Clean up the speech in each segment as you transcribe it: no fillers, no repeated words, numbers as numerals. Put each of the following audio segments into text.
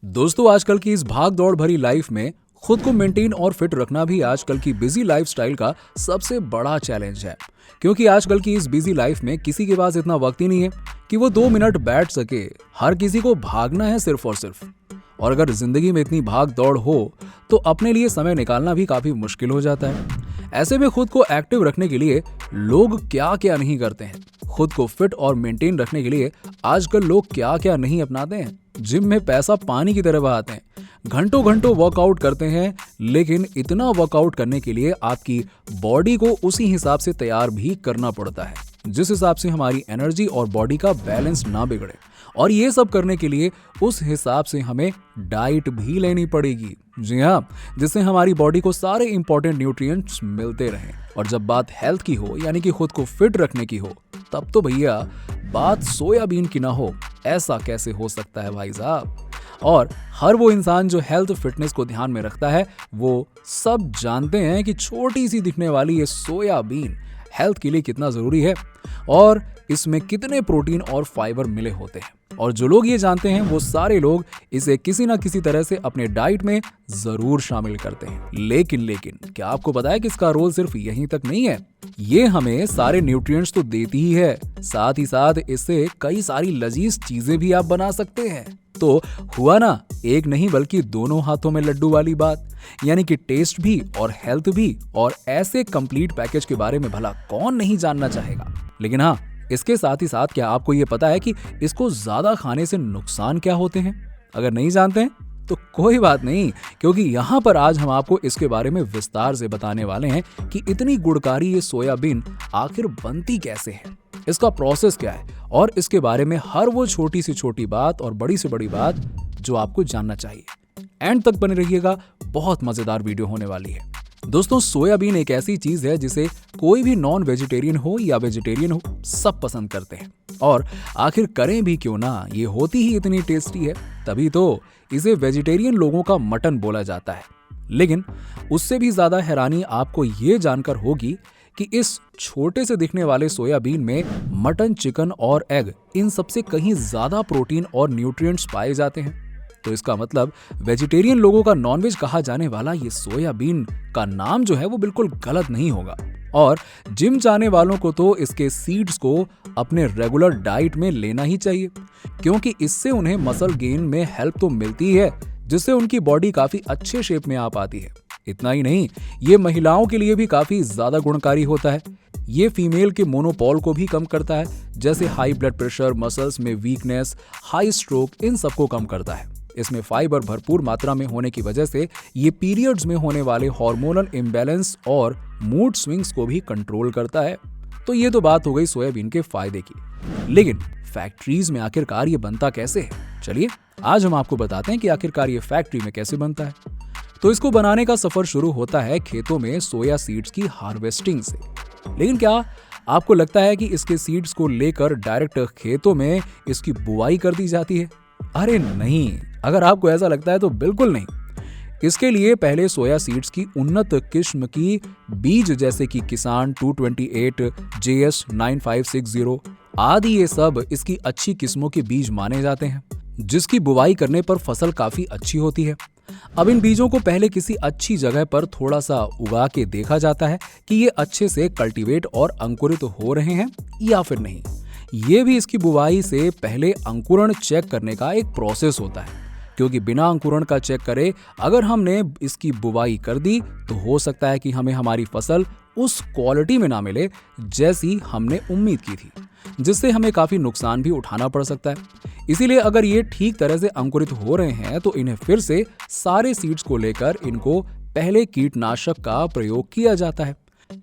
दोस्तों, आजकल की इस भाग दौड़ भरी लाइफ में खुद को मेंटेन और फिट रखना भी आजकल की बिजी लाइफस्टाइल का सबसे बड़ा चैलेंज है। क्योंकि आजकल की इस बिजी लाइफ में किसी के पास इतना वक्त ही नहीं है कि वो 2 मिनट बैठ सके। हर किसी को भागना है सिर्फ और सिर्फ। और अगर जिंदगी में इतनी भाग दौड़ हो तो अपने लिए समय निकालना भी काफी मुश्किल हो जाता है। ऐसे में खुद को एक्टिव रखने के लिए लोग क्या क्या नहीं करते हैं। खुद को फिट और मेंटेन रखने के लिए आजकल लोग क्या क्या नहीं अपनाते हैं। जिम में पैसा पानी की तरह बहाते हैं, घंटों घंटों वर्कआउट करते हैं, लेकिन इतना वर्कआउट करने के लिए आपकी बॉडी को उसी हिसाब से तैयार भी करना पड़ता है जिस हिसाब से हमारी एनर्जी और बॉडी का बैलेंस ना बिगड़े। और ये सब करने के लिए उस हिसाब से हमें डाइट भी लेनी पड़ेगी। जी हाँ, जिससे हमारी बॉडी को सारे इंपॉर्टेंट न्यूट्रिएंट्स मिलते रहें। और जब बात हेल्थ की हो, यानी कि खुद को फिट रखने की हो, तब तो भैया बात सोयाबीन की ना हो, ऐसा कैसे हो सकता है भाई साहब। और हर वो इंसान जो हेल्थ फिटनेस को ध्यान में रखता है, वो सब जानते हैं कि छोटी सी दिखने वाली ये सोयाबीन हेल्थ के लिए कितना जरूरी है और इसमें कितने प्रोटीन और फाइबर मिले होते हैं। और जो लोग ये जानते हैं वो सारे लोग इसे किसी ना किसी तरह से अपने डाइट में जरूर शामिल करते हैं। लेकिन क्या आपको पता है कि इसका रोल सिर्फ यहीं तक नहीं है। ये हमें सारे न्यूट्रिएंट्स तो देती ही है, साथ ही साथ इससे कई सारी लजीज चीजें भी आप बना सकते हैं। तो हुआ ना एक नहीं बल्कि दोनों हाथों में लड्डू वाली बात। यानी कि टेस्ट भी और हेल्थ भी। और ऐसे कंप्लीट पैकेज के बारे में भला कौन नहीं जानना चाहेगा। लेकिन हाँ, इसके साथ ही साथ क्या आपको ये पता है कि इसको ज्यादा खाने से नुकसान क्या होते हैं? अगर नहीं जानते हैं तो कोई बात नहीं, क्योंकि यहाँ पर आज हम आपको इसके बारे में विस्तार से बताने वाले हैं कि इतनी गुणकारी ये सोयाबीन आखिर बनती कैसे है, इसका प्रोसेस क्या है और इसके बारे में हर वो छोटी से छोटी बात और बड़ी से बड़ी बात जो आपको जानना चाहिए। एंड तक बने रहिएगा, बहुत मजेदार वीडियो होने वाली है। दोस्तों, सोयाबीन एक ऐसी चीज है जिसे कोई भी नॉन वेजिटेरियन हो या वेजिटेरियन हो, सब पसंद करते हैं। और आखिर करें भी क्यों ना, ये होती ही इतनी टेस्टी है, तभी तो इसे वेजिटेरियन लोगों का मटन बोला जाता है। लेकिन उससे भी ज्यादा हैरानी आपको ये जानकर होगी कि इस छोटे से दिखने वाले सोयाबीन में मटन, चिकन और एग, इन सबसे कहीं ज्यादा प्रोटीन और न्यूट्रिएंट्स पाए जाते हैं। तो इसका मतलब वेजिटेरियन लोगों का नॉनवेज कहा जाने वाला ये सोयाबीन का नाम जो है वो बिल्कुल गलत नहीं होगा। और जिम जाने वालों को तो इसके सीड्स को अपने रेगुलर डाइट में लेना ही चाहिए, क्योंकि इससे उन्हें मसल गेन में हेल्प तो मिलती है, जिससे उनकी बॉडी काफी अच्छे शेप में आ पाती है। इतना ही नहीं, ये महिलाओं के लिए भी काफी ज्यादा गुणकारी होता है। ये फीमेल के मोनोपॉल को भी कम करता है, जैसे हाई ब्लड प्रेशर, मसल्स में वीकनेस, हाई स्ट्रोक, इन सबको कम करता है। इसमें फाइबर भरपूर मात्रा में होने की वजह से ये पीरियड्स में होने वाले हार्मोनल इम्बैलेंस और मूड स्विंग्स को भी कंट्रोल करता है। तो ये तो बात हो गई सोयाबीन के फायदे की। लेकिन फैक्ट्रीज में आखिरकार ये बनता कैसे है? चलिए आज हम आपको बताते हैं कि आखिरकार ये फैक्ट्री में कैसे बनता है। तो इसको बनाने का सफर शुरू होता है खेतों में सोया सीड्स की हार्वेस्टिंग से। लेकिन क्या आपको लगता है कि इसके सीड्स को लेकर डायरेक्ट खेतों में इसकी बुआई कर दी जाती है? अरे नहीं, अगर आपको ऐसा लगता है तो बिल्कुल नहीं। इसके लिए पहले सोया सीड्स की उन्नत किस्म की बीज, जैसे कि किसान 228, JS 9560 आदि, ये सब इसकी अच्छी किस्मों के बीज माने जाते हैं, जिसकी बुवाई करने पर फसल काफी अच्छी होती है। अब इन बीजों को पहले किसी अच्छी जगह पर थोड़ा सा उगा के देखा जाता है कि ये अच्छे से कल्टीवेट और अंकुरित हो रहे हैं या फिर नहीं। ये भी इसकी बुवाई से पहले अंकुरण चेक करने का एक प्रोसेस होता है, क्योंकि बिना अंकुरण का चेक करे अगर हमने इसकी बुवाई कर दी तो हो सकता है कि हमें हमारी फसल उस क्वालिटी में ना मिले जैसी हमने उम्मीद की थी, जिससे हमें काफी नुकसान भी उठाना पड़ सकता है। इसीलिए अगर ये ठीक तरह से अंकुरित हो रहे हैं तो इन्हें फिर से सारे सीड्स को लेकर इनको पहले कीटनाशक का प्रयोग किया जाता है,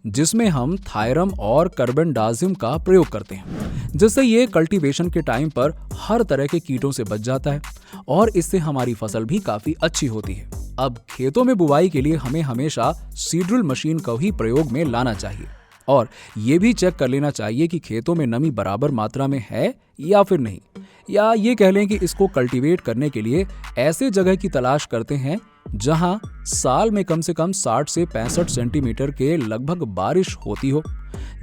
जिसमें हम थायरम और कार्बेंडाजिम का प्रयोग करते हैं, जिससे ये कल्टीवेशन के टाइम पर हर तरह के कीटों से बच जाता है और इससे हमारी फसल भी काफी अच्छी होती है। अब खेतों में बुवाई के लिए हमें हमेशा सीड्रिल मशीन का ही प्रयोग में लाना चाहिए और ये भी चेक कर लेना चाहिए कि खेतों में नमी बराबर मात्रा में है या फिर नहीं। या ये कह लें कि इसको कल्टीवेट करने के लिए ऐसे जगह की तलाश करते हैं जहां साल में कम से कम 60 से 65 सेंटीमीटर के लगभग बारिश होती हो,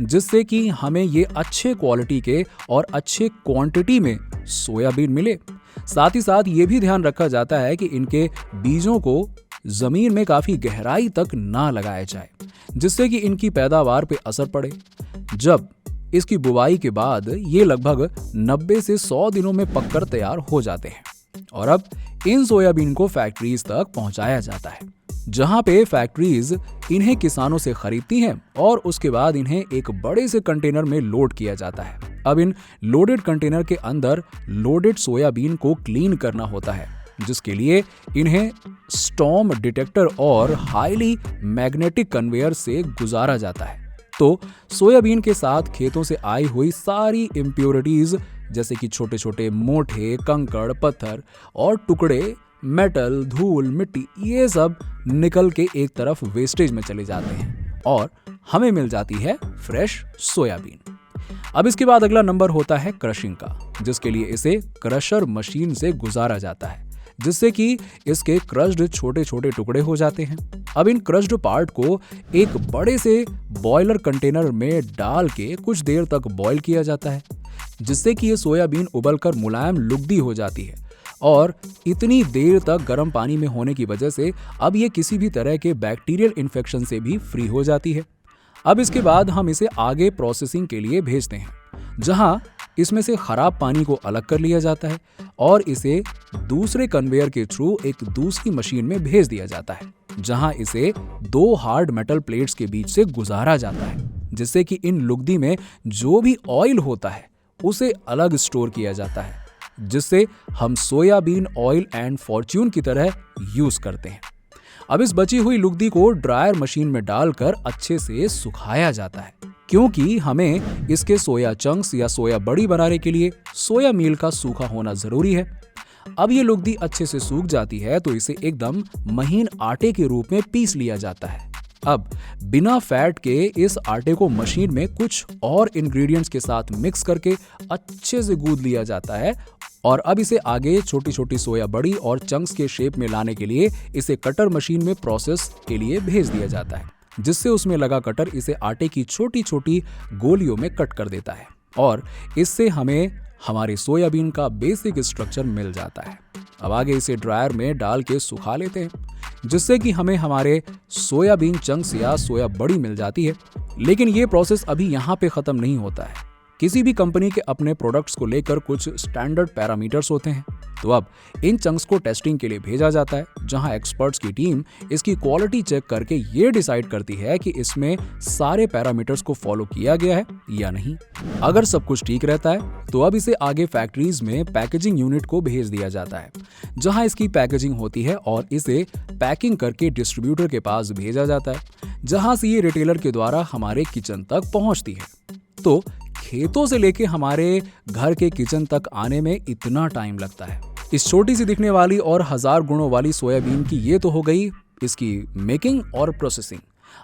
जिससे कि हमें ये अच्छे क्वालिटी के और अच्छे क्वांटिटी में सोयाबीन मिले। साथ ही साथ ये भी ध्यान रखा जाता है कि इनके बीजों को जमीन में काफी गहराई तक ना लगाया जाए, जिससे कि इनकी पैदावार पे असर पड़े। जब इसकी बुवाई के बाद ये लगभग 90 से 100 दिनों में पककर तैयार हो जाते हैं और अब इन सोयाबीन को फैक्ट्रीज तक पहुंचाया जाता है, जहां पे फैक्ट्रीज इन्हें किसानों से खरीदती हैं और उसके बाद इन्हें एक बड़े से कंटेनर में लोड किया जाता है। अब इन लोडेड कंटेनर के अंदर लोडेड सोयाबीन को क्लीन करना होता है, जिसके लिए इन्हें स्टॉर्म डिटेक्टर और हाईली मैग्नेटिक कन्वेयर से गुजारा जाता है। तो सोयाबीन के साथ खेतों से आई हुई सारी इम्प्योरिटीज जैसे कि छोटे छोटे मोटे कंकड़, पत्थर और टुकड़े, मेटल, धूल, मिट्टी, ये सब निकल के एक तरफ वेस्टेज में चले जाते हैं और हमें मिल जाती है फ्रेश सोयाबीन। अब इसके बाद अगला नंबर होता है क्रशिंग का, जिसके लिए इसे क्रशर मशीन से गुजारा जाता है, जिससे कि इसके क्रश्ड छोटे छोटे टुकड़े हो जाते हैं। अब इन क्रश्ड पार्ट को एक बड़े से बॉयलर कंटेनर में डाल के कुछ देर तक बॉयल किया जाता है, जिससे कि ये सोयाबीन उबलकर मुलायम लुगदी हो जाती है और इतनी देर तक गर्म पानी में होने की वजह से अब ये किसी भी तरह के बैक्टीरियल इन्फेक्शन से भी फ्री हो जाती है। अब इसके बाद हम इसे आगे प्रोसेसिंग के लिए भेजते हैं, जहां इसमें से खराब पानी को अलग कर लिया जाता है और इसे दूसरे कन्वेयर के थ्रू एक दूसरी मशीन में भेज दिया जाता है, जहां इसे 2 हार्ड मेटल प्लेट्स के बीच से गुजारा जाता है, जिससे कि इन लुगदी में जो भी ऑयल होता है उसे अलग स्टोर किया जाता है, जिससे हम सोयाबीन ऑयल एंड फॉर्च्यून की तरह यूज करते हैं। अब इस बची हुई लुगदी को ड्रायर मशीन में डालकर अच्छे से सुखाया जाता है, क्योंकि हमें इसके सोया चंक्स या सोया बड़ी बनाने के लिए सोया मील का सूखा होना जरूरी है। अब ये लुगदी अच्छे से सूख जाती है तो इसे एकदम महीन आटे के रूप में पीस लिया जाता है। अब बिना फैट के इस आटे को मशीन में कुछ और इंग्रेडिएंट्स के साथ मिक्स करके अच्छे से गूंद लिया जाता है और अब इसे आगे छोटी छोटी सोया बड़ी और चंक्स के शेप में लाने के लिए इसे कटर मशीन में प्रोसेस के लिए भेज दिया जाता है, जिससे उसमें लगा कटर इसे आटे की छोटी छोटी गोलियों में कट कर देता है और इससे हमें हमारे सोयाबीन का बेसिक स्ट्रक्चर मिल जाता है। अब आगे इसे ड्रायर में डाल के सुखा लेते हैं, जिससे कि हमें हमारे सोयाबीन चंक्स या सोया बड़ी मिल जाती है। लेकिन ये प्रोसेस अभी यहाँ पे खत्म नहीं होता है। किसी भी कंपनी के अपने प्रोडक्ट्स को लेकर कुछ स्टैंडर्ड पैरामीटर्स होते हैं, तो अब इन चंक्स को टेस्टिंग के लिए भेजा जाता है, जहां एक्सपर्ट्स की टीम इसकी क्वालिटी चेक करके ये डिसाइड करती है कि इसमें सारे पैरामीटर्स को फॉलो किया गया है या नहीं। अगर सब कुछ ठीक रहता है तो अब इसे आगे फैक्ट्रीज में पैकेजिंग यूनिट को भेज दिया जाता है, जहां इसकी पैकेजिंग होती है और इसे पैकिंग करके डिस्ट्रीब्यूटर के पास भेजा जाता है, जहां से ये रिटेलर के द्वारा हमारे किचन तक पहुंचती है। तो खेतों से लेके हमारे घर के किचन तक आने में इतना टाइम लगता है। इस छोटी सी दिखने वाली और 1000 गुणों वाली सोयाबीन की ये तो हो गई इसकी मेकिंग और प्रोसेसिंग।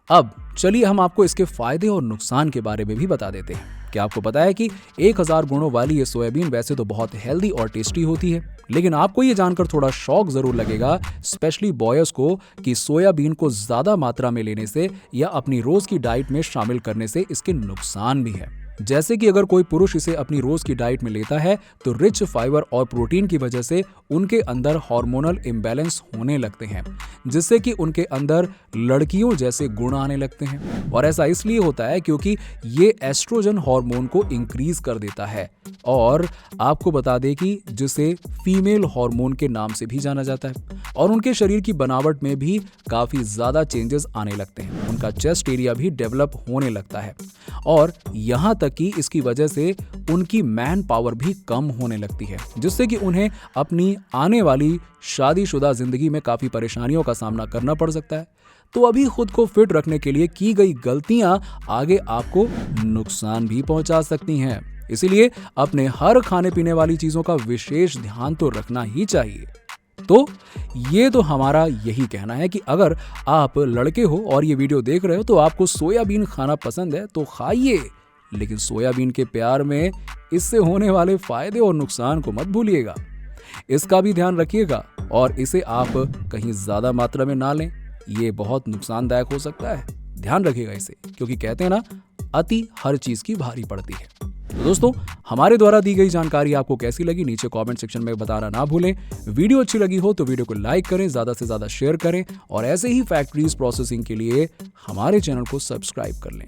अब चलिए हम आपको इसके फायदे और नुकसान के बारे में भी बता देते हैं। क्या आपको पता है कि 1000 गुणों वाली ये सोयाबीन वैसे तो बहुत हेल्दी और टेस्टी होती है, लेकिन आपको ये जानकर थोड़ा शौक जरूर लगेगा, स्पेशली बॉयज को, कि सोयाबीन को ज्यादा मात्रा में लेने से या अपनी रोज की डाइट में शामिल करने से इसके नुकसान भी है। जैसे कि अगर कोई पुरुष इसे अपनी रोज की डाइट में लेता है तो रिच फाइबर और प्रोटीन की वजह से उनके अंदर हार्मोनल इम्बैलेंस होने लगते हैं, जिससे कि उनके अंदर लड़कियों जैसे गुण आने लगते हैं। और ऐसा इसलिए होता है क्योंकि ये एस्ट्रोजन हार्मोन को इंक्रीज कर देता है और आपको बता दें कि जिसे फीमेल हार्मोन के नाम से भी जाना जाता है। और उनके शरीर की बनावट में भी काफी ज्यादा चेंजेस आने लगते हैं, उनका चेस्ट एरिया भी डेवलप होने लगता है और यहाँ तक कि इसकी वजह से उनकी मैन पावर भी कम होने लगती है, जिससे कि उन्हें अपनी आने वाली शादीशुदा जिंदगी में काफी परेशानियों का सामना करना पड़ सकता है। तो अभी खुद को फिट रखने के लिए की गई गलतियां आगे आपको नुकसान भी पहुंचा सकती हैं, इसीलिए अपने हर खाने पीने वाली चीजों का विशेष ध्यान तो रखना ही चाहिए। तो ये तो हमारा यही कहना है कि अगर आप लड़के हो और ये वीडियो देख रहे हो तो आपको सोयाबीन खाना पसंद है तो खाइए, लेकिन सोयाबीन के प्यार में इससे होने वाले फायदे और नुकसान को मत भूलिएगा। इसका भी ध्यान रखिएगा और इसे आप कहीं ज्यादा मात्रा में ना लें, ये बहुत नुकसानदायक हो सकता है। ध्यान रखिएगा इसे, क्योंकि कहते हैं ना, अति हर चीज की भारी पड़ती है। तो दोस्तों, हमारे द्वारा दी गई जानकारी आपको कैसी लगी नीचे कमेंट सेक्शन में बताना ना भूलें। वीडियो अच्छी लगी हो तो वीडियो को लाइक करें, ज्यादा से ज्यादा शेयर करें और ऐसे ही फैक्ट्रीज प्रोसेसिंग के लिए हमारे चैनल को सब्सक्राइब कर लें।